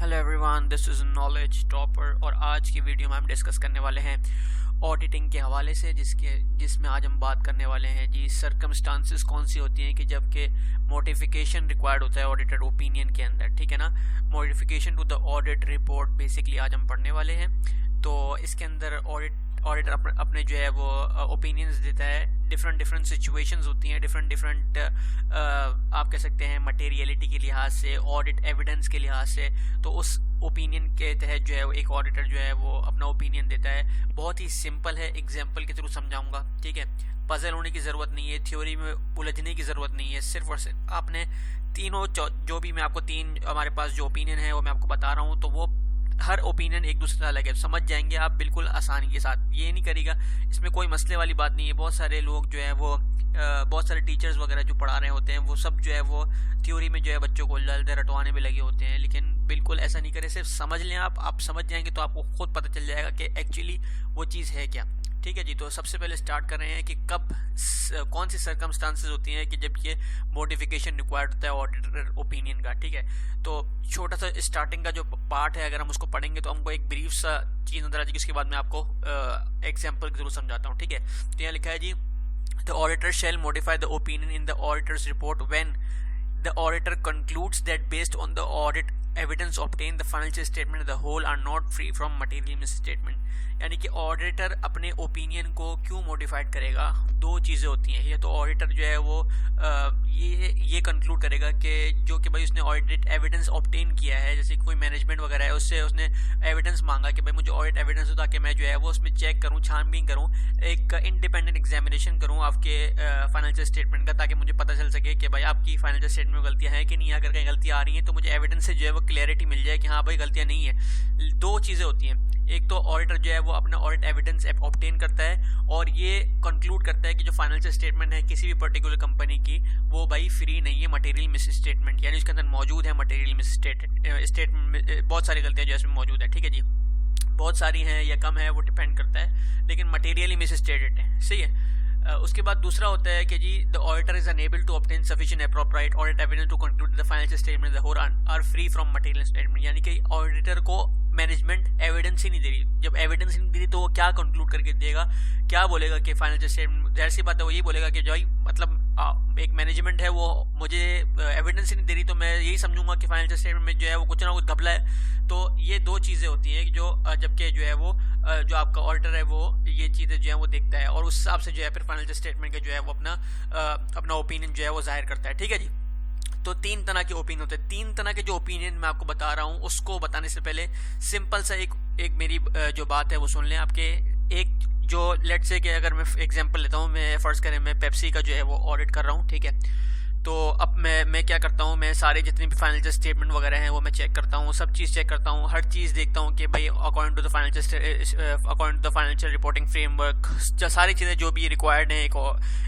Hello everyone, this is knowledge topper और आज की वीडियो में हम डिस्कस करने वाले हैं ऑडिटिंग के हवाले से जिसमें आज हम बात करने वाले हैं जी सर्कमस्टांसेस कौन सी होती हैं कि जबकि मॉडिफिकेशन रिक्वायर्ड होता है ऑडिटर ओपिनियन के अंदर। ठीक है ना, modification to the audit report basically आज हम पढ़ने वाले हैं। तो इसके अंदर ऑडिटर अपने जो है वो ओपिनियंस देता है। डिफरेंट सिचुएशंस होती हैं, डिफरेंट आप कह सकते हैं मटेरियलिटी के लिहाज से, ऑडिट एविडेंस के लिहाज से। तो उस ओपिनियन के तहत जो है एक ऑडिटर जो है वो अपना ओपिनियन देता है। बहुत ही सिंपल है, एग्जांपल के थ्रू समझाऊंगा। ठीक है, पजल होने की ज़रूरत नहीं है, थ्योरी में उलझने की ज़रूरत नहीं है। सिर्फ और सिर्फ आपने तीनों जो भी मैं आपको हमारे पास जो ओपिनियन है वो मैं आपको बता रहा हूँ, तो वो हर ओपिनियन एक दूसरे से अलग है, समझ जाएंगे आप बिल्कुल आसानी के साथ। ये नहीं करेगा, इसमें कोई मसले वाली बात नहीं है। बहुत सारे लोग जो है वो बहुत सारे टीचर्स वगैरह जो पढ़ा रहे होते हैं वो सब जो है वो थ्योरी में जो है बच्चों को जल्द रटवाने में लगे होते हैं, लेकिन बिल्कुल ऐसा नहीं करें। सिर्फ समझ लें, आप समझ जाएंगे तो आपको खुद पता चल जाएगा कि एक्चुअली वो चीज़ है क्या। ठीक है जी, तो सबसे पहले स्टार्ट कर रहे हैं कि कब कौन सी सर्कमस्टांसेस होती हैं कि जब ये मॉडिफिकेशन रिक्वायर्ड होता है ऑडिटर ओपिनियन का। ठीक है, तो छोटा सा स्टार्टिंग का जो पार्ट है अगर हम उसको पढ़ेंगे तो हमको एक ब्रीफ सा चीज़ नजर आ जाएगी। उसके बाद मैं आपको एग्जाम्पल के जरूर समझाता हूँ। ठीक है, तो यहाँ लिखा है जी the auditor shall modify the opinion in the auditor's report when the auditor concludes that based on the audit evidence obtained the financial statement as a whole are not free from material misstatement। यानी कि auditor अपने opinion को क्यों modified करेगा, दो चीज़ें होती हैं। ये तो ऑडिटर जो है वो ये कंक्लूड करेगा कि जो कि भाई उसने ऑडिट एविडेंस ऑब्टेन किया है, जैसे कोई मैनेजमेंट वगैरह है उससे उसने एविडेंस मांगा कि भाई मुझे ऑडिट एविडेंस हो ताकि मैं जो है वो उसमें चेक करूँ, छानबीन करूँ, एक इंडिपेंडेंट एग्जामिनेशन करूँ आपके फाइनेंशियल स्टेटमेंट का, ताकि मुझे पता चल सके कि भाई आपकी फाइनेंशियल स्टेटमेंट में गलतियाँ हैं कि नहीं। अगर कहीं गलतियाँ आ रही हैं तो मुझे एविडेंस से जो है वो क्लैरिटी मिल जाए कि हाँ भाई गलतियाँ नहीं है। दो चीज़ें होती हैं, एक तो ऑडिटर जो है वो अपना ऑडिट एविडेंस ऑब्टेन करता है और ये कंक्लूड करता है कि जो फाइनेंशियल स्टेटमेंट है किसी भी पर्टिकुलर कंपनी की वो भाई फ्री नहीं है मटेरियल मिस स्टेटमेंट, यानी उसके अंदर मौजूद है मटेरियल मिस स्टेटमेंट, बहुत सारी गलतियां जो इसमें मौजूद है। ठीक है जी, बहुत सारी हैं या कम है वो डिपेंड करता है, लेकिन मटेरियली मिस स्टेटेड है। सही है। उसके बाद दूसरा होता है कि जी the auditor is unable to obtain sufficient appropriate audit evidence to conclude the financial statement the whole are free from material statement. यानी कि ऑडिटर को मैनेजमेंट एविडेंस ही नहीं दे रही। जब एविडेंस ही नहीं दे रही तो वो क्या कंक्लूड करके देगा, क्या बोलेगा कि फाइनेंशियल स्टेटमेंट, जाहिर सी बात है वो यही बोलेगा कि जो मतलब एक मैनेजमेंट है वो मुझे एविडेंस ही नहीं दे रही तो मैं यही समझूंगा कि फाइनेंशियल स्टेटमेंट में जो है वो कुछ ना कुछ घपला है। तो ये दो चीज़ें होती हैं जो जबकि जो है वो जो आपका ऑडिटर है वो ये चीज़ें जो है वो देखता है और उस हिसाब से जो है फिर फाइनेंशियल स्टेटमेंट का जो है वो अपना ओपिनियन जो है वो जाहिर करता है। ठीक है जी, तो तीन तरह के ओपिनियन होते हैं। तीन तरह के जो ओपिनियन मैं आपको बता रहा हूँ उसको बताने से पहले सिंपल सा एक मेरी जो बात है वो सुन लें। आपके एक जो लेट से कि अगर मैं एग्जांपल लेता हूँ, मैं फर्ज करें मैं पेप्सी का जो है वो ऑडिट कर रहा हूँ। ठीक है, तो अब मैं क्या करता हूँ, मैं सारे जितने भी फाइनेंशियल स्टेटमेंट वगैरह हैं वो मैं चेक करता हूँ, सब चीज़ चेक करता हूँ, हर चीज़ देखता हूँ कि भाई according to the financial reporting framework सारी चीज़ें जो भी रिक्वायर्ड हैं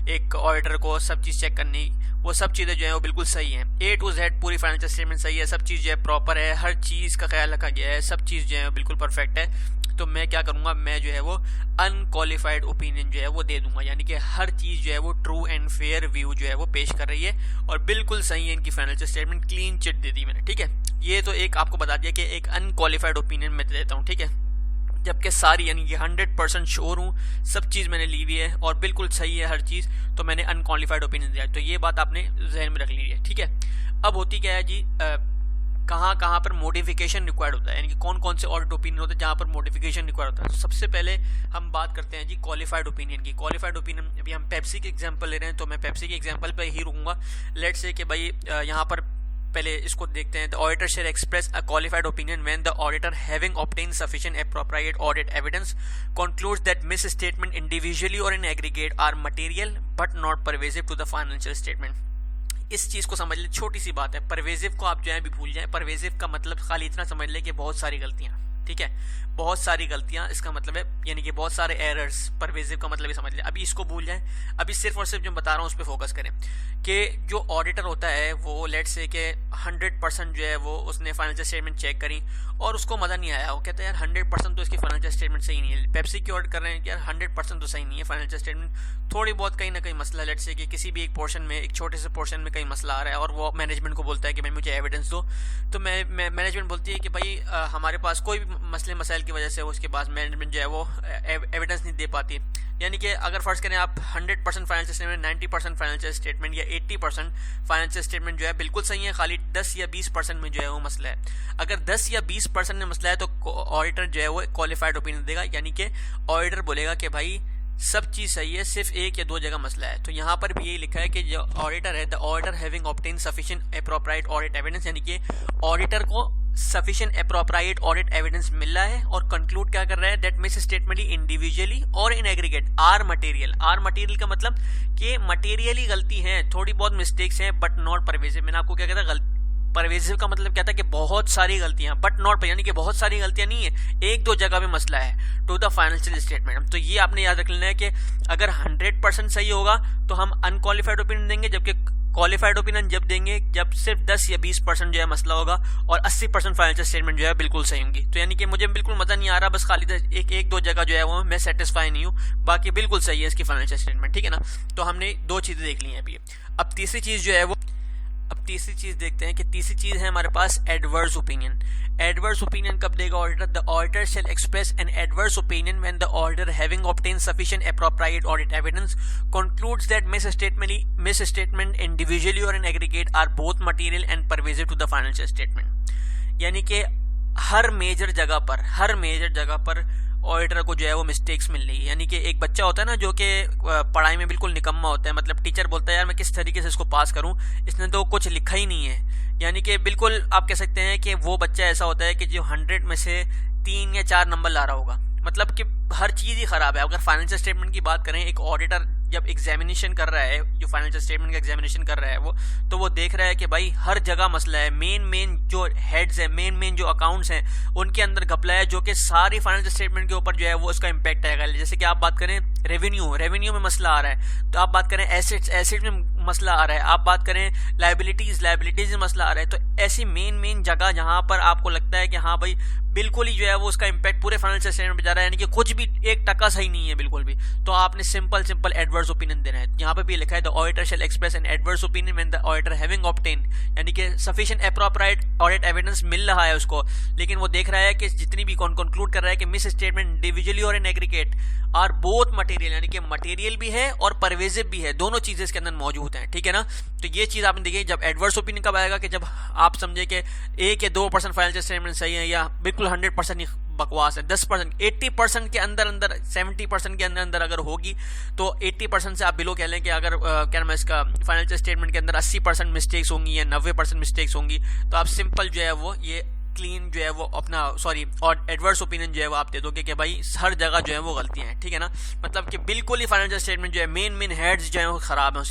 एक ऑडिटर को सब चीज़ चेक करनी, वो सब चीज़ें जो है वो बिल्कुल सही हैं। A to Z पूरी फाइनेंशियल स्टेटमेंट सही है, सब चीज़ जो है प्रॉपर है, हर चीज़ का ख्याल रखा गया है, सब चीज़ जो है बिल्कुल परफेक्ट है। तो मैं क्या करूँगा, मैं जो है वो अनक्वालिफाइड ओपिनियन जो है वो दे दूंगा, यानी कि हर चीज़ जो है वो ट्रू एंड फेयर व्यू जो है वो पेश कर रही है और बिल्कुल सही है। इनकी फाइनेंशियल स्टेटमेंट क्लीन चिट दे दी मैंने। ठीक है, ये तो एक आपको बता दिया कि एक अनक्वालिफाइड ओपिनियन मैं देता हूँ। ठीक है, जबकि सारी यानी कि 100% श्योर हूँ, सब चीज़ मैंने ली हुई है और बिल्कुल सही है हर चीज़, तो मैंने अनक्वालिफाइड ओपिनियन दिया। तो ये बात आपने जहन में रख ली है। ठीक है, अब होती क्या है जी, कहाँ पर मॉडिफिकेशन रिक्वायर्ड होता है, यानी कि कौन कौन से ऑडिट ओपिनियन होते हैं जहाँ पर मॉडिफिकेशन रिक्वायर्ड होता है। तो सबसे पहले हम बात करते हैं जी क्वालिफाइड ओपिनियन की। क्वालिफाइड ओपिनियन अभी हम पेप्सी के एग्जांपल ले रहे हैं तो मैं पेप्सी के एग्जांपल पे ही रुकूंगा। लेट से कि भाई यहाँ पर पहले इसको देखते हैं। The auditor shall express a qualified opinion when the auditor having obtain sufficient appropriate audit evidence concludes that misstatement individually और in aggregate are material but not pervasive to the financial statement. इस चीज़ को समझ ले, छोटी सी बात है। Pervasive को आप जो है भी भूल जाएं, परवेजिव का मतलब खाली इतना समझ ले कि बहुत सारी गलतियां। ठीक है, बहुत सारी गलतियां, इसका मतलब है यानी कि बहुत सारे एरर्स, परवेजिव का मतलब ये समझ लें। अभी इसको भूल जाएं, अभी सिर्फ और सिर्फ जो बता रहा हूँ उस पर फोकस करें कि जो ऑडिटर होता है वो लेट्स से कि 100% जो है वो उसने फाइनेंशियल स्टेटमेंट चेक करी और उसको मज़ा नहीं आया, वो कहता है यार 100% तो इसकी फाइनेंशियल स्टेटमेंट सही नहीं है। पेप्सी की ऑडिट कर रहे हैं कि यार 100% तो सही नहीं है फाइनेंशियल स्टेटमेंट, थोड़ी बहुत कहीं ना कहीं मसला, लेट्स से कि किसी भी एक पोर्शन में, एक छोटे से पोर्शन में कहीं मसला आ रहा है और वो मैनेजमेंट को बोलता है कि भाई मुझे एविडेंस दो, तो मैनेजमेंट बोलती है कि भाई हमारे पास कोई भी मसले मसाइल की वजह से उसके पास मैनेजमेंट जो है वो एविडेंस नहीं दे पाती। यानी कि अगर फर्ज करें आप 100% फाइनेंशियल स्टेटमेंट, 90% फाइनेंशियल स्टेटमेंट या 80% फाइनेंशियल स्टेटमेंट जो है बिल्कुल सही है, खाली 10 या 20% में जो है वो मसला है। अगर 10 या 20% में मसला है तो ऑडिटर जो है वो क्वालिफाइड ओपिनियन देगा, यानी कि ऑडिटर बोलेगा कि भाई सब चीज सही है, सिर्फ एक या दो जगह मसला है। तो यहाँ पर भी यही लिखा है कि जो ऑडिटर है, the auditor having obtain sufficient appropriate audit evidence, यानी कि ऑडिटर को सफिशिएंट एप्रोप्रिएट ऑडिट एविडेंस मिल रहा है और कंक्लूड क्या कर रहा है, दैट मिस स्टेटमेंट इंडिविजुअली और in aggregate are material. Are material का मतलब कि मटेरियली गलती है, थोड़ी बहुत मिस्टेक्स हैं बट नॉट परवेसिव। मैंने आपको क्या कहता है, परवेसिव का मतलब क्या था कि बहुत सारी गलतियां, बट नॉट, यानी कि बहुत सारी गलतियां नहीं है, एक दो जगह में मसला है टू द फाइनेंशियल स्टेटमेंट। तो ये आपने याद रख लेना है कि अगर 100% सही होगा तो हम अनक्वालिफाइड ओपिनियन देंगे, जबकि क्वालिफाइड ओपिनियन जब देंगे जब सिर्फ 10 या 20% जो है मसला होगा और 80% फाइनेंशियल स्टेटमेंट जो है बिल्कुल सही होंगी। तो यानी कि मुझे बिल्कुल मजा नहीं आ रहा, बस खाली एक दो जगह जो है वो मैं सेटिस्फाई नहीं हूँ, बाकी बिल्कुल सही है इसकी फाइनेंशियल स्टेटमेंट, ठीक है ना। तो हमने दो चीजें देख ली हैं अभी। अब तीसरी चीज जो है वो, अब तीसरी चीज देखते हैं कि तीसरी चीज है हमारे पास एडवर्स ओपिनियन। एडवर्स ओपिनियन कब देगा auditor, the auditor shall express an adverse opinion when the auditor having obtain sufficient appropriate audit evidence concludes that misstatement individually और in aggregate are both material and pervasive to the financial statement. यानी कि हर major जगह पर auditor को जो है वो mistakes मिल रही है। यानी कि एक बच्चा होता है ना जो कि पढ़ाई में बिल्कुल निकम्मा होता है, मतलब टीचर बोलता है यार मैं किस तरीके से इसको पास करूं, इसने तो कुछ लिखा ही नहीं है। यानी कि बिल्कुल आप कह सकते हैं कि वो बच्चा ऐसा होता है कि जो 100 में से 3 या 4 नंबर ला रहा होगा, मतलब कि हर चीज ही खराब है। अगर फाइनेंशियल स्टेटमेंट की बात करें, एक ऑडिटर जब एग्जामिनेशन कर रहा है, जो फाइनेंशियल स्टेटमेंट का एग्जामिनेशन कर रहा है वो, तो वो देख रहा है कि भाई हर जगह मसला है, मेन जो हेड्स है, मेन जो अकाउंट्स हैं उनके अंदर घपला है, जो कि सारी फाइनेंशियल स्टेटमेंट के ऊपर जो है वो उसका इम्पैक्ट आएगा। जैसे कि आप बात करें रेवेन्यू में मसला आ रहा है, तो आप बात करें एसेट्स में मसला आ रहा है, आप बात करें लायबिलिटीज में मसला आ रहा है। तो ऐसी मेन जगह जहां पर आपको लगता है कि हाँ भाई बिल्कुल ही जो है वो उसका इम्पैक्ट पूरे फाइनेंशियल स्टेटमेंट पे जा रहा है, यानी कि कुछ भी 1% सही नहीं है बिल्कुल भी, तो आपने सिंपल एडवर्स ओपिनियन देना है। यहाँ पे भी लिखा है the auditor shall express an adverse opinion when the auditor having obtain, यानी कि सफिशिएंट एप्रोप्रिएट ऑडिट एविडेंस मिल रहा है उसको, लेकिन वो देख रहा है कि जितनी भी कंक्लूड कर रहा है कि मिस स्टेटमेंट इंडिविजुअली और in aggregate are both material, यानी कि मटेरियल भी है और परवेसिव भी है, दोनों चीजें इसके अंदर मौजूद हैं, ठीक है ना। तो ये चीज आपने देखी। जब एडवर्स ओपिनियन कब आएगा कि जब आप समझे कि 1 या 2% फाइनेंशियल स्टेटमेंट सही है या बिल्कुल 100% बकवास है, 10%, 80% के अंदर 70% के अंदर अगर होगी तो 80% से आप बिलो कह लें कि अगर क्या नाम है इसका फाइनेंशियल स्टेटमेंट के अंदर 80% मिस्टेक्स होंगी या 90% मिस्टेक्स होंगी, तो आप सिंपल जो है वो ये क्लीन जो है वो अपना और एडवर्स ओपिनियन जो है वो आप दे दोगे कि भाई हर जगह जो है वो गलतियां हैं, ठीक है ना। मतलब कि बिल्कुल ही फाइनेंशियल स्टेटमेंट जो है मेन हेड्स जो है वो खराब है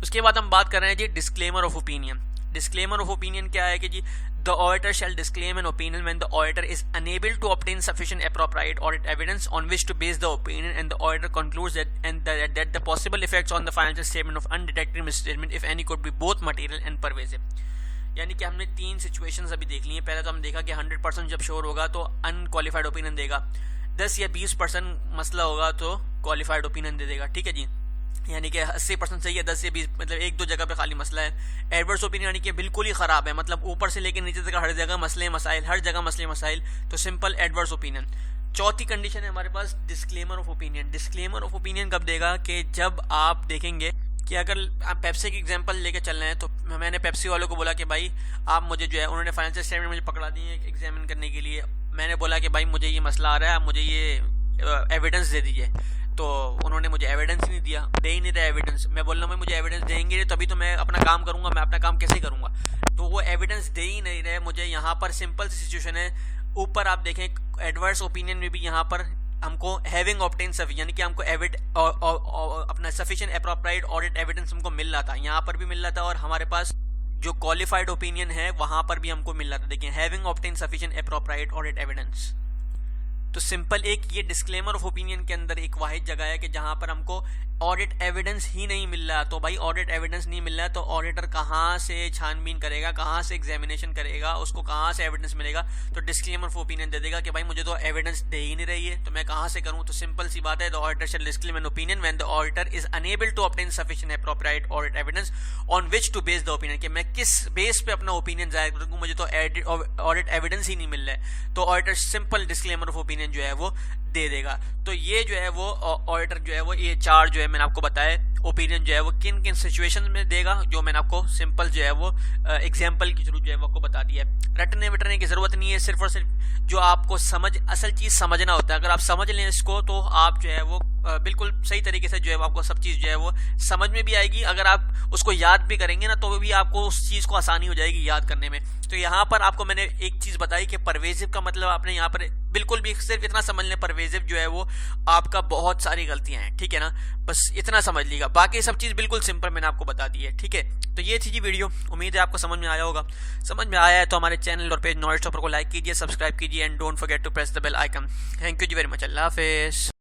उसके बाद हम बात कर रहे हैं जी disclaimer of opinion. Disclaimer of opinion क्या है कि जी the auditor shall disclaim an opinion when the auditor is unable to obtain sufficient appropriate audit evidence on which to base the opinion, and the auditor concludes that the possible effects on the financial statement of undetected misstatement, if any, could be both material and pervasive। यानी कि हमने 3 situations अभी देख ली हैं। पहले तो हम देखा कि 100% जब श्योर होगा तो अनक्वालिफाइड ओपिनियन देगा, 10 या 20% मसला होगा तो क्वालिफाइड ओपिनियन दे देगा, ठीक है जी। यानी कि 80% सही है, 10 से 20 मतलब 1-2 जगह पे खाली मसला है। एडवर्स ओपिनियन यानी कि बिल्कुल ही खराब है, मतलब ऊपर से लेकर नीचे तक हर जगह मसले मसाइल, हर जगह मसले मसाइल, तो सिंपल एडवर्स ओपिनियन। चौथी कंडीशन है हमारे पास disclaimer of opinion. Disclaimer of opinion कब देगा कि जब आप देखेंगे कि अगर आप पेप्सी की एग्जांपल लेके चल रहे हैं, तो मैंने पेप्सी वालों को बोला कि भाई आप मुझे जो है, उन्होंने फाइनेंशियल स्टेटमेंट मुझे पकड़ा दिए एग्जामिन करने के लिए, मैंने बोला कि भाई मुझे ये मसला आ रहा है, आप मुझे ये एविडेंस दे दीजिए, तो उन्होंने मुझे एविडेंस नहीं दिया, दे ही नहीं रहा एविडेंस। मैं बोल रहा हूँ मुझे एविडेंस देंगे तभी तो मैं अपना काम करूंगा, मैं अपना काम कैसे करूंगा, तो वो एविडेंस दे ही नहीं रहे मुझे। यहाँ पर सिंपल सी सिचुएशन है, ऊपर आप देखें एडवर्स ओपिनियन में भी यहाँ पर हमको हैविंग ऑब्टेन यानी कि हमको अपना सफिशिएंट एप्रोप्रिएट ऑडिट एविडेंस हमको मिल रहा था, यहाँ पर भी मिल रहा था, और हमारे पास जो क्वालिफाइड ओपिनियन है वहां पर भी हमको मिल रहा था। देखिए having obtain sufficient appropriate audit evidence, तो सिंपल एक ये डिस्क्लेमर ऑफ ओपिनियन के अंदर एक वाहिद जगह है कि जहां पर हमको ऑडिट एविडेंस ही नहीं मिल रहा, तो भाई ऑडिट एविडेंस नहीं मिल रहा है तो ऑडिटर कहाँ से छानबीन करेगा, कहाँ से एग्जामिनेशन करेगा, उसको कहाँ से एविडेंस मिलेगा? तो डिस्क्लेमर ऑफ ओपिनियन दे देगा कि भाई मुझे तो एविडेंस दे ही नहीं रही है, तो मैं कहाँ से करूँ? तो सिंपल सी बात है, the auditor shall disclaim an opinion when the auditor is unable to obtain sufficient appropriate audit evidence on which to base the opinion, कि मैं किस बेस पे अपना ओपिनियन जाहिर करूँ, मुझे तो ऑडिट एविडेंस ही नहीं मिल रहा है। तो auditor simple disclaimer of opinion जो है वो दे देगा। तो ये जो है वो ऑडिटर जो है वो ये चार जो है मैंने आपको बताया ओपिनियन जो है वो किन किन सिचुएशन में देगा, जो मैंने आपको सिंपल जो है वो एग्जांपल के थ्रू जो है वो आपको बता दिया है। रटने वटने की जरूरत नहीं है, सिर्फ और सिर्फ जो आपको असल चीज समझना होता है। अगर आप समझ लें इसको तो आप जो है वो बिल्कुल सही तरीके से जो है आपको सब चीज जो है वो समझ में भी आएगी। अगर आप उसको याद भी करेंगे ना तो भी आपको उस चीज को आसानी हो जाएगी याद करने में। तो यहाँ पर आपको मैंने एक चीज बताई कि परवेजिव का मतलब आपने यहाँ पर बिल्कुल भी सिर्फ इतना समझ लें, परवेजिव जो है वो आपका बहुत सारी गलतियां हैं, ठीक है ना, बस इतना समझ लीजिएगा। बाकी सब चीज बिल्कुल सिंपल मैंने आपको बता दी है, ठीक है। तो ये थी जी वीडियो, उम्मीद है आपको समझ में आया होगा। समझ में आया है तो हमारे चैनल और पेज नॉलेज टॉपर को लाइक कीजिए, सब्सक्राइब कीजिए and don't forget to press the bell icon. Thank you जी वेरी मच, अल्लाह हाफिज़।